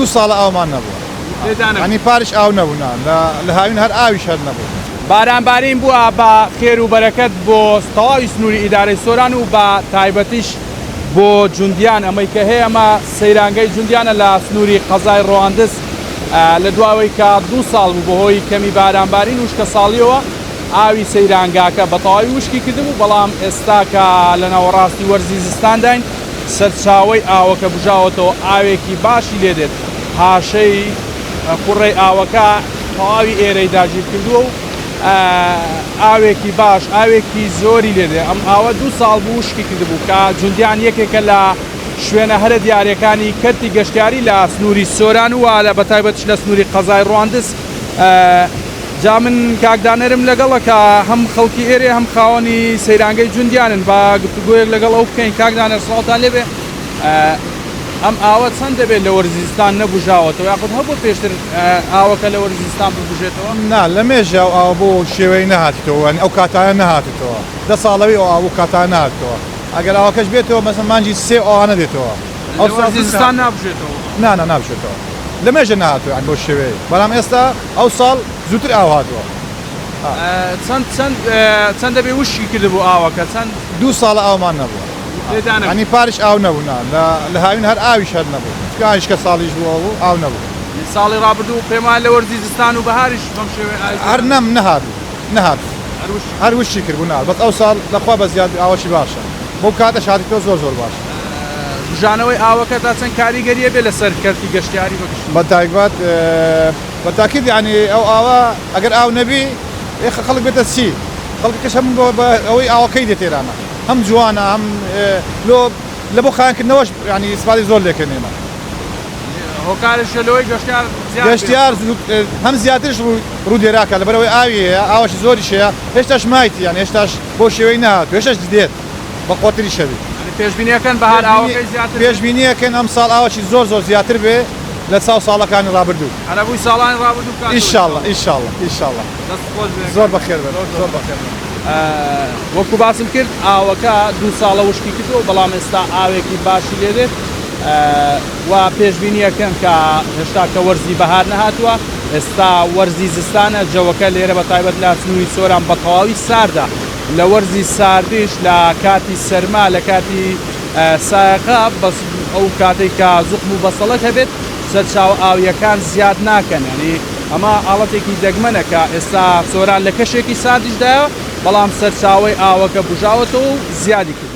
2 ساڵە ئاومان نەبووە ئەنی پارش ئاو نەبوونا لە هاوین هەر ئاویش هەر نەبوو. بارانبارین بووە بە خێر و بەرەکەت بۆ تەواوی سنووری ئیدارەی سۆران و بە تایبەتیش بۆ جوندیان ئەمەی کە هەیە ئەمە سەیرانگەی جوندیانە لە سنووری قەزای ڕۆواندز لە دواوەی کە 2 ساڵ بوو بەهۆی کەمی بارانبارین وشکە ساڵیەوە ئاوی سەیرانگاکە بە تەواوی وشکی کردبوو بەڵام ئێستا کە لە ناوەڕاستی وەرزی زستانداین سەرچاوەی ئاوەکە بژاوەتەوە ئاوێکی باشی لێ دێت هاشەی قوڕەی ئاوەکە تەواوی ئێرەی داگیر کردووە و ئاوێکی باش ئاوێکی زۆری لێ دێ ئەم ئاوە 2 ساڵ بوو وشکی کردبوو کە جوندیان یەکێکە لە شوێنە هەرە دیارەکانی کەرتی گەشتیاری لە سنووری سۆران وە لە بەتایبەتش لە سنووری قەزای ڕۆواندز. جا من کاکدانەرم لەگەڵە کە هەم خەڵکی ئێرێ هەم خاوەنی سەیرانگەی جوندیانن بە گفتوگۆیەک لەگەڵ ئەو بکەین. کاکدانەر ساڵتان لێبێ ئەم ئاوە چەند دەبێت لە وەرزیستان نەبژاوەتەوە یاخود هەبوو پێشتر ئاوەکە لە وەرزیستان ببژێتەوە؟ نا لە مێژە ئاو بۆ شێوەی نەهاتیتەوە ئەو کاتایە نەهاتێتەوە 10 ساڵەوەی ئەو ئاو کاتای نهاتەوە ئەگەر ئاوەکەش بێتەوە مەسەڵەن مانجی 3 ئەوانە دێتەوە ئەو وەرزیستان نابژێتەوە؟ نا نابژێتەوە لە مێژە نهاتوە بۆ شێوەیە بەڵام ئێستا ئەو ساڵ زووتر ئاو هاتووە. چەند دەبێ وشکی کردبوو ئاوەکە چەند 2 ساڵە ئاومان نەبووە ئەنی پارش ئاو نەبوونا لە هاوین هەر ئاویش هەر نەبوو کاشکە ساڵیش بووە و ئاو نەبوو. ساڵی ڕابردوو پێمان لە وەرزی زستان و بەهاریش بەم شێوەیە هەر نەهات هەر وشی کردبوونا بەس ئەو ساڵ لەخوا بە زیاد ئاوەشی باشە بۆ کاتە شاتیتەوە زۆر باشە. بژانەوەی ئاوەکە تا چەند کاریگەریە بێ لەسەر کەرتی گەشتیاری بەگشت بەتایبەت بەتاکید یعنی ئەو ئاوە ئەگەر ئاو نەبی خەڵک بێتە چی خەڵکەکەش هەم ئەوەی ئاوەکەی دێت ئێرانە هەم جوانە هەم لە بۆ خایانکردنەوەش ینی ئیسپاتی زۆر لێکردنێمە هۆکارش لەوەی گەشتیار هەم زیاترش ڕوو دێراکە لەبەرەوەی ئاوی هەیە ئاوەشی زۆریش هەیە هێشتاش مایتی یان هێشتاش بۆ شێوەی نهاتوو هێشتاش دێت بە قۆتری شەوی پێشبینیەکەن بەهار ئاوەکەی زیاتر پێشبینیەکەن ئەم ساڵ ئاوەشی زۆر زیاتر بێ لە ساڵەکانی ڕابردوو هەربووی ساڵانی ڕابردوو ئیشاڵڵە زۆر بەخێر زۆر بەخێر. وەکو باسم کرد ئاوەکە 2 ساڵە وشکی کردەوە بەڵام ئێستا ئاوێکی باشی لێ دێت و پێشبینیەکەن کە هێشتا کە وەرزی بەهار نەهاتووە ئێستا وەرزی زستانە جەوەکە لێرە بە تایبەت لە سنووری سۆران بە تەواوی ساردا لە وەرزی ساردیش لە کاتی سەرما لە کاتی سایقا بەس ئەو کاتێک کە زوقم و بەسەڵەت هەبێت سەرچاو ئاویەکان زیاد ناکەن ینی ئەمە ئاڵەتێکی دەگمەنە کە ئێستا سۆران لە کەشێکی ساردیشدایە بەڵام سەرچاوی ئاوەکە بژاوەتەوە و زیادی کرد.